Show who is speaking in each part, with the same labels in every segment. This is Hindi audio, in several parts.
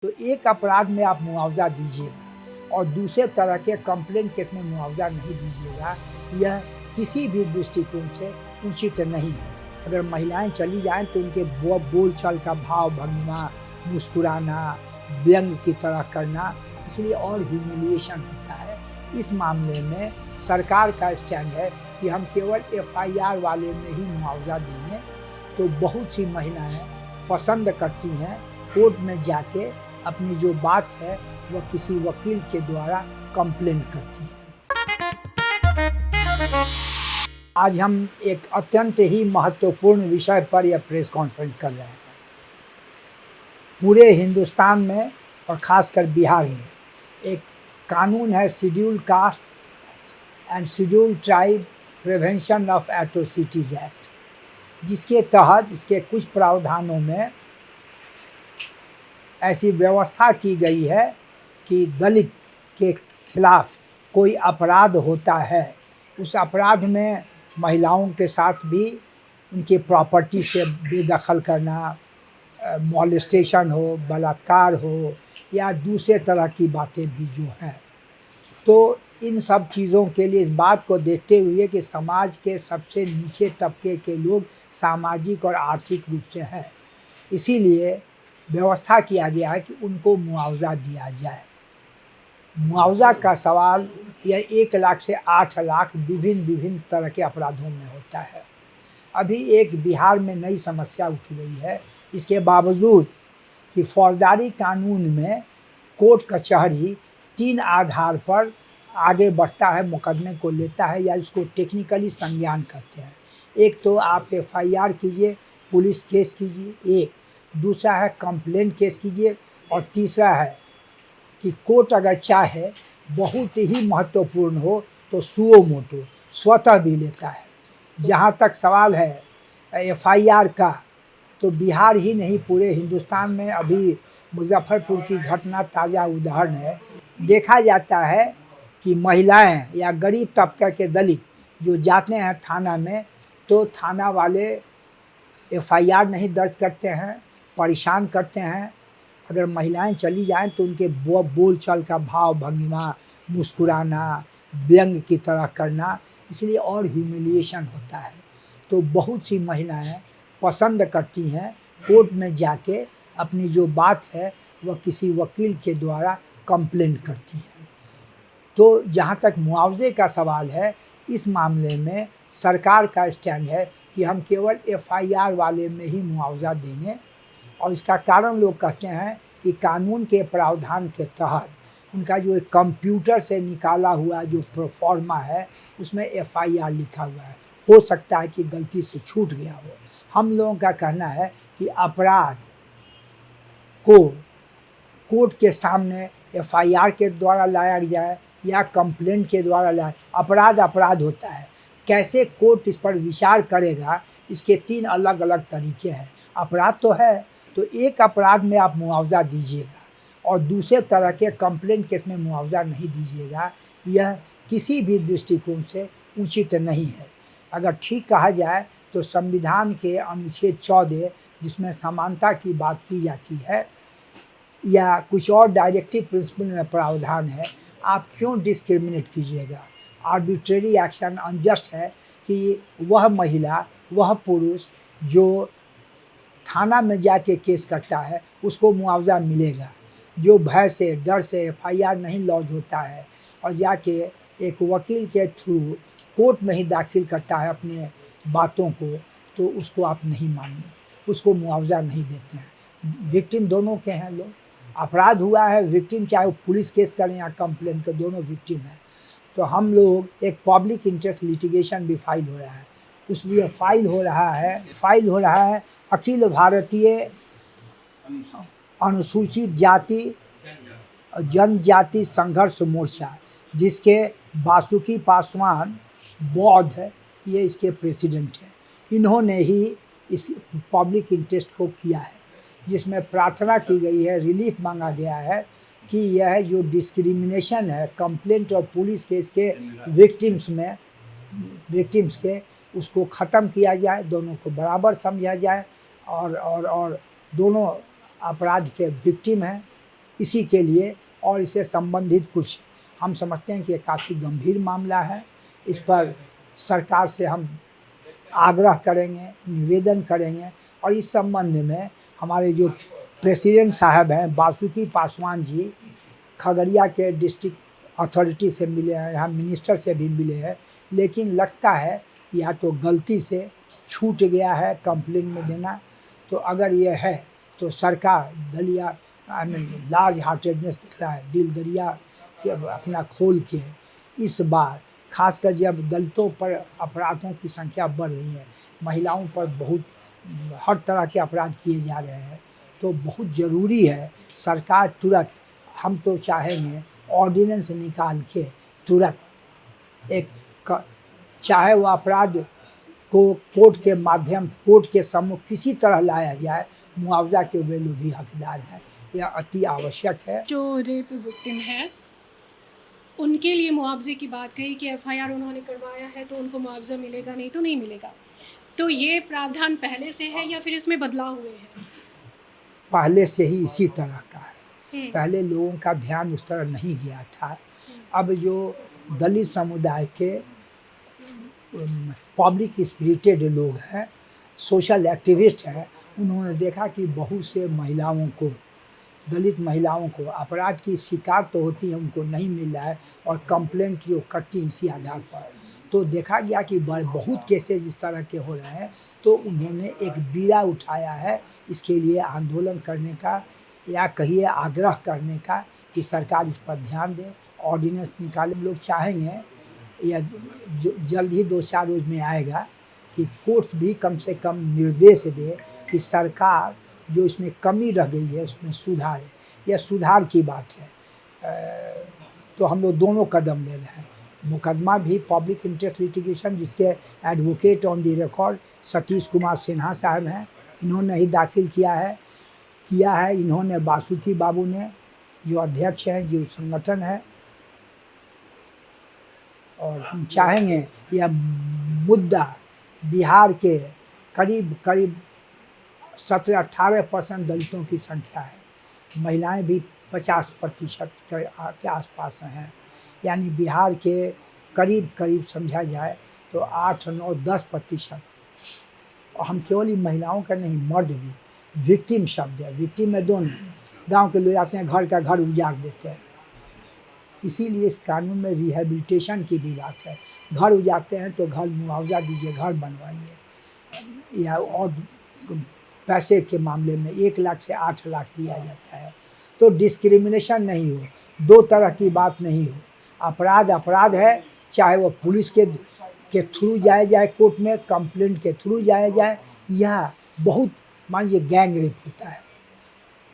Speaker 1: तो एक अपराध में आप मुआवजा दीजिएगा और दूसरे तरह के कंप्लेन केस में मुआवजा नहीं दीजिएगा, यह किसी भी दृष्टिकोण से उचित नहीं है। अगर महिलाएं चली जाएं तो उनके बोलचाल का भाव भंगिमा, मुस्कुराना, व्यंग की तरह करना, इसलिए और ह्यूमिलिएशन होता है। इस मामले में सरकार का स्टैंड है कि हम केवल एफआईआर वाले में ही मुआवजा देंगे। तो बहुत सी महिलाएं पसंद करती हैं कोर्ट में जाके अपनी जो बात है वह किसी वकील के द्वारा कंप्लेन करती हैं। आज हम एक अत्यंत ही महत्वपूर्ण विषय पर यह प्रेस कॉन्फ्रेंस कर रहे हैं। पूरे हिंदुस्तान में और ख़ासकर बिहार में एक कानून है, schedule caste and schedule tribe prevention of atrocities act, जिसके तहत इसके कुछ प्रावधानों में ऐसी व्यवस्था की गई है कि दलित के खिलाफ कोई अपराध होता है, उस अपराध में महिलाओं के साथ भी उनकी प्रॉपर्टी से बेदखल करना, मॉलेस्टेशन हो, बलात्कार हो या दूसरे तरह की बातें भी जो हैं, तो इन सब चीज़ों के लिए इस बात को देखते हुए कि समाज के सबसे नीचे तबके के लोग सामाजिक और आर्थिक रूप से हैं, इसीलिए व्यवस्था किया गया है कि उनको मुआवजा दिया जाए। मुआवजा का सवाल यह 1 लाख से 8 लाख विभिन्न तरह के अपराधों में होता है। अभी एक बिहार में नई समस्या उठ गई है, इसके बावजूद कि फौजदारी कानून में कोर्ट कचहरी 3 आधार पर आगे बढ़ता है, मुकदमे को लेता है या इसको टेक्निकली संज्ञान करते हैं। एक तो आप एफआईआर कीजिए, पुलिस केस कीजिए, एक दूसरा है कंप्लेंट केस कीजिए, और तीसरा है कि कोर्ट अगर चाहे बहुत ही महत्वपूर्ण हो तो सुओ मोटो स्वतः भी लेता है। जहाँ तक सवाल है एफआईआर का, तो बिहार ही नहीं पूरे हिंदुस्तान में अभी मुजफ्फरपुर की घटना ताज़ा उदाहरण है। देखा जाता है कि महिलाएं या गरीब तबके के दलित जो जाते हैं थाना में, तो थाना वाले एफआईआर नहीं दर्ज करते हैं, परेशान करते हैं। अगर महिलाएं चली जाएं तो उनके बोलचाल का भाव भंगिमा, मुस्कुराना, व्यंग की तरह करना, इसलिए और ह्यूमिलिएशन होता है। तो बहुत सी महिलाएं पसंद करती हैं कोर्ट में जाके अपनी जो बात है वह किसी वकील के द्वारा कंप्लेन करती हैं। तो जहाँ तक मुआवजे का सवाल है, इस मामले में सरकार का स्टैंड है कि हम केवल एफआईआर वाले में ही मुआवजा देंगे, और इसका कारण लोग कहते हैं कि कानून के प्रावधान के तहत उनका जो एक कंप्यूटर से निकाला हुआ जो प्रोफॉर्मा है उसमें एफआईआर लिखा हुआ है, हो सकता है कि गलती से छूट गया हो। हम लोगों का कहना है कि अपराध को कोर्ट के सामने एफआईआर के द्वारा लाया जाए या कंप्लेंट के द्वारा लाया। अपराध होता है, कैसे कोर्ट इस पर विचार करेगा, इसके 3 अलग अलग तरीके हैं। अपराध तो है, तो एक अपराध में आप मुआवजा दीजिएगा और दूसरे तरह के कंप्लेंट केस में मुआवजा नहीं दीजिएगा, यह किसी भी दृष्टिकोण से उचित नहीं है। अगर ठीक कहा जाए तो संविधान के अनुच्छेद 14 जिसमें समानता की बात की जाती है, या कुछ और डायरेक्टिव प्रिंसिपल में प्रावधान है, आप क्यों डिस्क्रिमिनेट कीजिएगा। आर्बिट्रेरी एक्शन अनजस्ट है कि वह महिला, वह पुरुष जो थाना में जाके केस करता है उसको मुआवजा मिलेगा, जो भय से, डर से एफआईआर नहीं लॉन्च होता है और जाके एक वकील के थ्रू कोर्ट में ही दाखिल करता है अपने बातों को, तो उसको आप नहीं मानेंगे, उसको मुआवजा नहीं देते हैं। विक्टिम दोनों के हैं लोग, अपराध हुआ है, विक्टिम चाहे वो पुलिस केस करें या कंप्लेन के, दोनों विक्टिम हैं। तो हम लोग एक पब्लिक इंटरेस्ट लिटिगेशन भी फाइल हो रहा है, उसमें फाइल हो रहा है अखिल भारतीय अनुसूचित जाति जनजाति संघर्ष मोर्चा, जिसके बासुकी पासवान बौद्ध ये इसके प्रेसिडेंट हैं। इन्होंने ही इस पब्लिक इंटरेस्ट को किया है, जिसमें प्रार्थना की गई है, रिलीफ मांगा गया है कि यह जो डिस्क्रिमिनेशन है कंप्लेंट और पुलिस केस के विक्टिम्स के, उसको ख़त्म किया जाए, दोनों को बराबर समझा जाए, और दोनों अपराध के विक्टिम हैं, इसी के लिए और इससे संबंधित कुछ हम समझते हैं कि ये काफ़ी गंभीर मामला है। इस पर सरकार से हम आग्रह करेंगे, निवेदन करेंगे और इस संबंध में हमारे जो प्रेसिडेंट साहब हैं बासुकी पासवान जी, खगड़िया के डिस्ट्रिक्ट अथॉरिटी से मिले हैं, यहाँ मिनिस्टर से भी मिले हैं, लेकिन लगता है या तो गलती से छूट गया है कंप्लेन में देना। तो अगर ये है तो सरकार दलिया लार्ज हार्टेडनेस दिख रहा है, दिल दरिया के अपना खोल के इस बार खासकर जब दलितों पर अपराधों की संख्या बढ़ रही है, महिलाओं पर बहुत हर तरह के अपराध किए जा रहे हैं, तो बहुत ज़रूरी है सरकार तुरंत, हम तो चाहेंगे ऑर्डिनेंस निकाल के तुरंत एक चाहे वो अपराध को कोर्ट के माध्यम, कोर्ट के सम्मुख किसी तरह लाया जाए, मुआवजा के वे लोग भी हकदार हैं, यह अति आवश्यक है।
Speaker 2: जो रेप विक्टिम है उनके लिए मुआवजे की बात कही कि एफआईआर उन्होंने करवाया है तो उनको मुआवजा मिलेगा, नहीं तो नहीं मिलेगा, तो ये प्रावधान पहले से है या फिर इसमें बदलाव हुए हैं?
Speaker 1: पहले से ही इसी तरह का है, पहले लोगों का ध्यान उस तरह नहीं गया था। अब जो दलित समुदाय के पब्लिक स्पिरिटेड लोग हैं, सोशल एक्टिविस्ट हैं, उन्होंने देखा कि बहुत से महिलाओं को, दलित महिलाओं को अपराध की शिकार तो होती है, उनको नहीं मिल रहा है और कंप्लेंट जो करती इसी आधार पर, तो देखा गया कि बहुत केसेज इस तरह के हो रहे हैं। तो उन्होंने एक बीड़ा उठाया है इसके लिए आंदोलन करने का, या कहिए आग्रह करने का कि सरकार इस पर ध्यान दे, ऑर्डिनेंस निकाले। लोग चाहेंगे या जल्द ही 2-4 रोज में आएगा कि कोर्ट भी कम से कम निर्देश दे कि सरकार जो इसमें कमी रह गई है उसमें सुधारे। यह सुधार की बात है। तो हम लोग दोनों कदम ले रहे हैं। मुकदमा भी पब्लिक इंटरेस्ट लिटिगेशन, जिसके advocate on the record Satish Kumar Sinha साहब हैं, इन्होंने ही दाखिल किया है। इन्होंने बासुकी बाबू ने, जो अध्यक्ष हैं, जो संगठन है, और हम चाहेंगे यह मुद्दा बिहार के करीब 17-18% दलितों की संख्या है, महिलाएं भी 50% के आसपास हैं, यानी बिहार के करीब समझा जाए तो 8-9-10%। और हम केवल ही महिलाओं का नहीं, मर्द भी, विक्टिम शब्द है, विक्टिम में दोनों, गांव के लोग आते हैं घर का घर उजाड़ देते हैं, इसीलिए इस कानून में रिहेबिलिटेशन की भी बात है। घर उजाड़ते हैं तो घर मुआवजा दीजिए, घर बनवाइए, या और पैसे के मामले में 1 लाख से 8 लाख दिया जाता है। तो डिस्क्रिमिनेशन नहीं हो, दो तरह की बात नहीं हो। अपराध है, चाहे वो पुलिस के थ्रू जाए कोर्ट में, कंप्लेंट के थ्रू जाए, या बहुत मान लीजिए गैंग रेप होता है,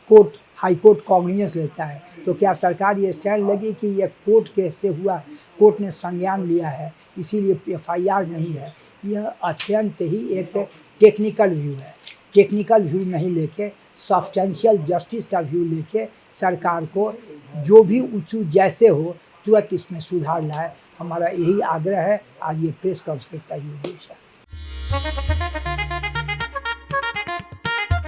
Speaker 1: कोर्ट हाई कोर्ट कॉग्निजेंस लेता है, तो क्या सरकार ये स्टैंड लेगी कि ये कोर्ट के से हुआ, कोर्ट ने संज्ञान लिया है इसीलिए एफआईआर नहीं है? यह अत्यंत ही एक टेक्निकल व्यू है। टेक्निकल व्यू नहीं लेके सब्सटेंशियल जस्टिस का व्यू लेके सरकार को जो भी उचित जैसे हो तुरंत इसमें सुधार लाए, हमारा यही आग्रह है। आज ये प्रेस कॉन्फ्रेंस का ही उद्देश्य है।